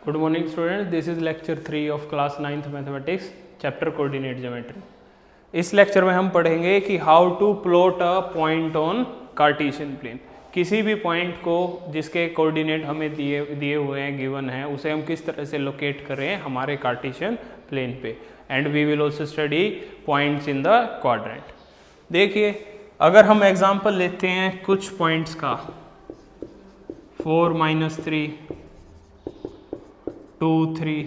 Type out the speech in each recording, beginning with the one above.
Good morning students, this is lecture 3 of class 9th mathematics chapter coordinate geometry. इस lecture में हम पढ़ेंगे कि how to plot a point on Cartesian plane. किसी भी point को जिसके कोऑर्डिनेट हमें दिए हुए हैं, गिवन है, उसे हम किस तरह से लोकेट करें हमारे कार्टेशियन प्लेन पे। And we will also study points in the quadrant. देखिए, अगर हम एग्जांपल लेते हैं कुछ पॉइंट्स का 4 - 3 2 3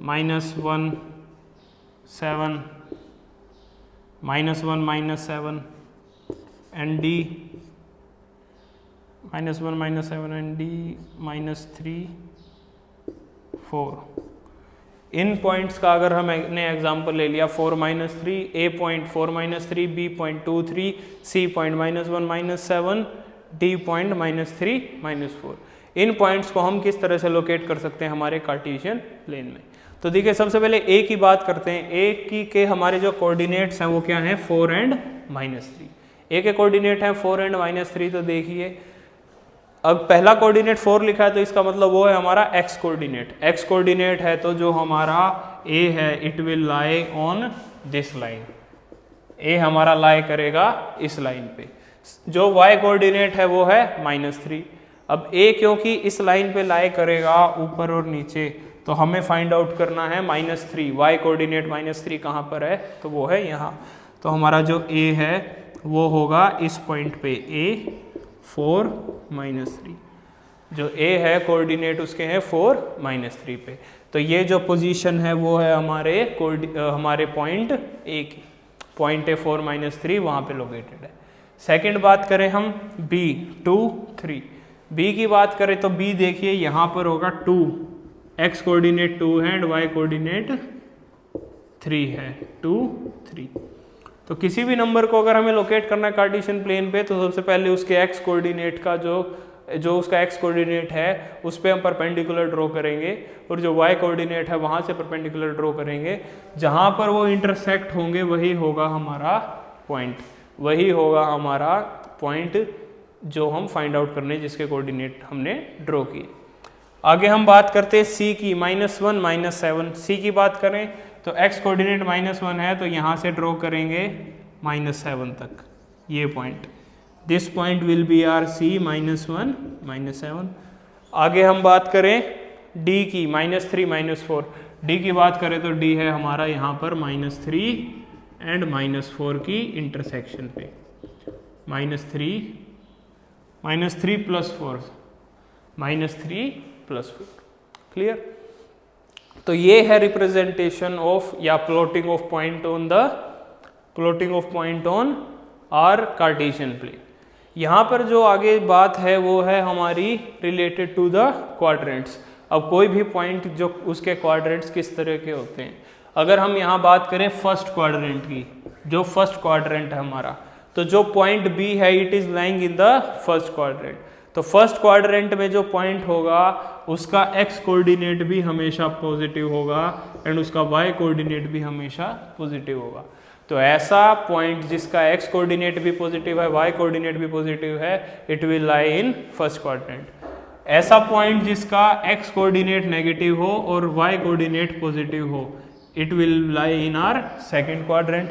-1 7 -1 -7 and d -1 -7 and d -3 4। In points का अगर हमने एग्जांपल ले लिया 4 - 3, a point 4 - 3, b point 2 3, c point -1 -7, d point -3 -4। In points को हम किस तरह से लोकेट कर सकते हैं हमारे कार्टेशियन प्लेन में। तो देखिए, सबसे पहले ए की बात करते हैं। ए के हमारे जो कोऑर्डिनेट्स हैं वो क्या हैं, 4 and -3। ए के कोऑर्डिनेट हैं 4 and -3। तो देखिए, अब पहला कोऑर्डिनेट 4 लिखा है तो इसका मतलब वो है हमारा एक्स कोऑर्डिनेट। एक्स कोऑर्डिनेट है तो जो हमारा ए है it will lie on this line. A हमारा लाई करेगा इस लाइन पे। जो वाई कोऑर्डिनेट है वो है -3। अब ए क्योंकि इस लाइन पे लाई करेगा ऊपर और नीचे, तो हमें फाइंड आउट करना है -3। वाई कोऑर्डिनेट -3 कहाँ पर है, तो वो है यहाँ। तो हमारा जो ए है वो होगा इस पॉइंट पे, ए 4 -3। जो ए है कोऑर्डिनेट उसके हैं 4 -3 पे। तो ये जो पोजीशन है वो है हमारे पॉइंट ए की। पॉइंट ए 4 -3 वहाँ पे लोकेटेड है। सेकंड बात करें हम बी 2 3। बी की बात करें तो बी देखिए यहाँ पर होगा 2, एक्स कोऑर्डिनेट 2 है एंड वाई कोऑर्डिनेट 3 है, 2 3। तो किसी भी नंबर को अगर हमें लोकेट करना है कार्टेशियन प्लेन पे तो सबसे पहले उसके एक्स कोऑर्डिनेट का जो उसका एक्स कोऑर्डिनेट है उस पर हम परपेंडिकुलर ड्रॉ करेंगे, और जो वाई कोऑर्डिनेट है वहाँ से परपेंडिकुलर ड्रॉ करेंगे। जहाँ पर वो इंटरसेक्ट होंगे वही होगा हमारा पॉइंट, वही होगा हमारा पॉइंट जो हम फाइंड आउट करने जिसके कोऑर्डिनेट हमने ड्रॉ किए। आगे हम बात करते हैं सी की, -1 -7। सी की बात करें तो x कोऑर्डिनेट -1 है तो यहाँ से ड्रॉ करेंगे -7 तक ये point. This point will be our C -1 -7। आगे हम बात करें d की, -3 -4। d की बात करें तो d है हमारा यहाँ पर -3 एंड -4 की इंटरसेक्शन पे। -3 + 4 -3 + 4। क्लियर। तो ये है रिप्रेजेंटेशन ऑफ या plotting of point on our Cartesian plane. यहाँ पर जो आगे बात है वो है हमारी रिलेटेड टू द क्वाड्रेंट्स। अब कोई भी पॉइंट जो उसके क्वाड्रेंट्स किस तरह के होते हैं, अगर हम यहाँ बात करें फर्स्ट क्वाड्रेंट की, जो फर्स्ट क्वाड्रेंट है हमारा, तो जो पॉइंट बी है it is lying in the first quadrant. तो फर्स्ट क्वाड्रेंट में जो पॉइंट होगा उसका एक्स कोऑर्डिनेट भी हमेशा पॉजिटिव होगा एंड उसका वाई कोऑर्डिनेट भी हमेशा पॉजिटिव होगा। तो ऐसा पॉइंट जिसका एक्स कोऑर्डिनेट भी पॉजिटिव है, वाई कोऑर्डिनेट भी पॉजिटिव है, it will lie in first quadrant. ऐसा पॉइंट जिसका एक्स कोऑर्डिनेट नेगेटिव हो और वाई कोऑर्डिनेट पॉजिटिव हो, it will lie in are second quadrant.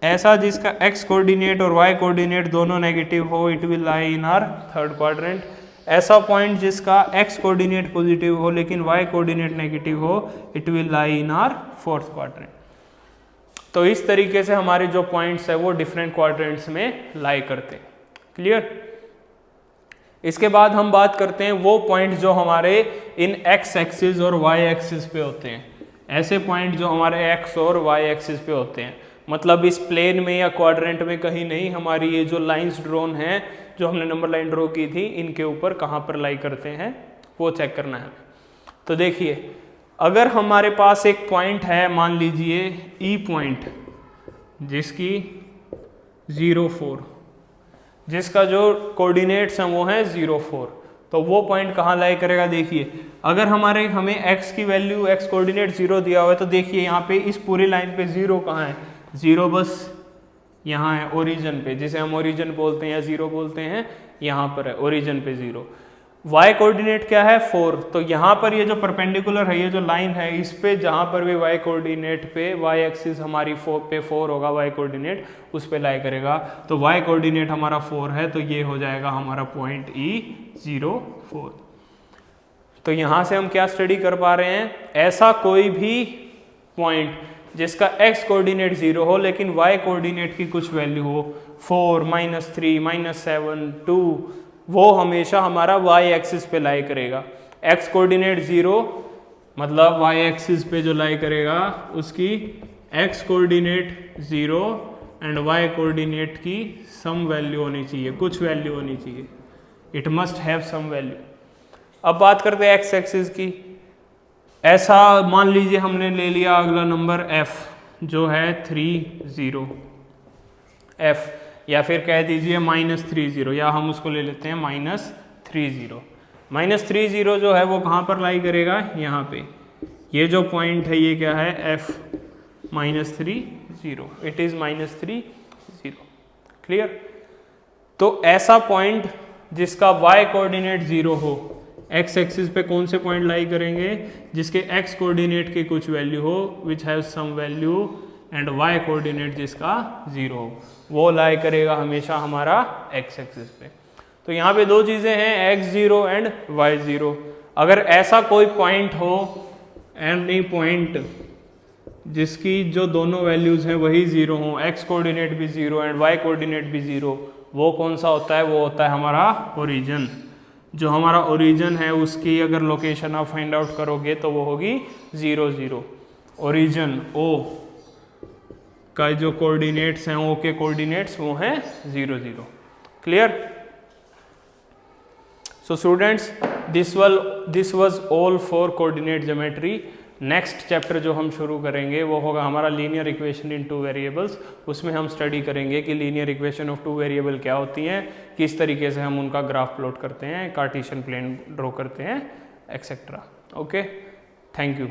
ऐसा जिसका x कोऑर्डिनेट और y कोऑर्डिनेट दोनों नेगेटिव हो, it will lie in are third quadrant. ऐसा पॉइंट जिसका x कोऑर्डिनेट पॉजिटिव हो लेकिन y कोऑर्डिनेट नेगेटिव हो, it will lie in are fourth quadrant. तो इस तरीके से हमारे जो पॉइंट्स है वो डिफरेंट क्वाड्रेंट्स में लाई करते हैं। क्लियर। इसके बाद हम बात करते हैं वो पॉइंट जो हमारे इन x एक्सिस और y एक्सिस पे होते हैं। ऐसे पॉइंट जो हमारे x और y एक्सिस पे होते हैं, मतलब इस प्लेन में या क्वाड्रेंट में कहीं नहीं, हमारी ये जो लाइंस ड्रॉन हैं, जो हमने नंबर लाइन ड्रॉ की थी, इनके ऊपर कहाँ पर लाई करते हैं वो चेक करना है। तो देखिए, अगर हमारे पास एक पॉइंट है, मान लीजिए ई पॉइंट, जिसकी 0 4, जिसका जो कोऑर्डिनेट्स हैं वो हैं 0 4, तो वो पॉइंट कहाँ लाई करेगा। देखिए, अगर हमें x की वैल्यू, x कोऑर्डिनेट 0 दिया हुआ है तो देखिए यहाँ पे इस पूरी लाइन पे 0 कहाँ है, 0 बस यहाँ है ओरिजिन पे, जिसे हम ओरिजिन बोलते हैं या 0 बोलते हैं, यहाँ पर है ओरिजिन पे 0। y कोऑर्डिनेट क्या है 4, तो यहाँ पर ये जो परपेंडिकुलर है, ये जो लाइन है, इस पे जहाँ पर भी y कोऑर्डिनेट पे y एक्सिस हमारी 4 होगा, y कोऑर्डिनेट उस पे लाई करेगा, तो y कोऑर्डिनेट हमारा 4 है, तो ये हो जाएगा हमारा पॉइंट E04। तो यहाँ से हम क्या स्टडी कर पा रहे हैं, ऐसा कोई भी पॉइंट जिसका x कोऑर्डिनेट 0 हो लेकिन y कोऑर्डिनेट की कुछ वैल्यू हो, 4, -3, -7, 2, वो हमेशा हमारा y एक्सिस पे लाई करेगा। x कोऑर्डिनेट 0 मतलब y एक्सिस पे जो लाई करेगा उसकी x coordinate 0 and y coordinate की सम वैल्यू होनी चाहिए, कुछ वैल्यू होनी चाहिए, it must have some value. अब बात करते हैं x एक्सिस की। ऐसा मान लीजिए हमने ले लिया अगला नंबर f जो है 3, 0 f, या फिर कह दीजिए -30, या हम उसको ले लेते हैं -30। -30 जो है वो कहाँ पर लाई करेगा, यहाँ पे। ये जो पॉइंट है ये क्या है, f -30, इट इज -30। क्लियर। तो ऐसा पॉइंट जिसका y कोऑर्डिनेट 0 हो, x एक्सिस पे कौन से पॉइंट लाई करेंगे, जिसके x कोऑर्डिनेट की कुछ वैल्यू हो, which have some value, and y coordinate जिसका 0 हो, वो लाई करेगा हमेशा हमारा x एक्सिस पे। तो यहाँ पे दो चीज़ें हैं, x0 एंड y0। अगर ऐसा कोई पॉइंट हो, एनी पॉइंट जिसकी जो दोनों वैल्यूज़ हैं वही 0 हो, x कोऑर्डिनेट भी 0 एंड y कोऑर्डिनेट भी 0, वो कौन सा होता है, वो होता है हमारा ओरिजिन। जो हमारा ओरिजिन है उसकी अगर लोकेशन आप फाइंड आउट करोगे तो वो होगी 0, 0। ओरिजिन O का जो कोऑर्डिनेट्स हैं, O के कोऑर्डिनेट्स वो हैं 0, 0। Clear. So students, this was all for coordinate geometry. Next chapter जो हम शुरू करेंगे वो होगा हमारा लीनियर इक्वेशन इन 2 वेरिएबल्स। उसमें हम स्टडी करेंगे कि लीनियर इक्वेशन ऑफ 2 वेरिएबल क्या होती हैं, किस तरीके से हम उनका ग्राफ प्लॉट करते हैं, कार्टेशियन प्लेन ड्रॉ करते हैं, एक्सेट्रा। Okay, thank you.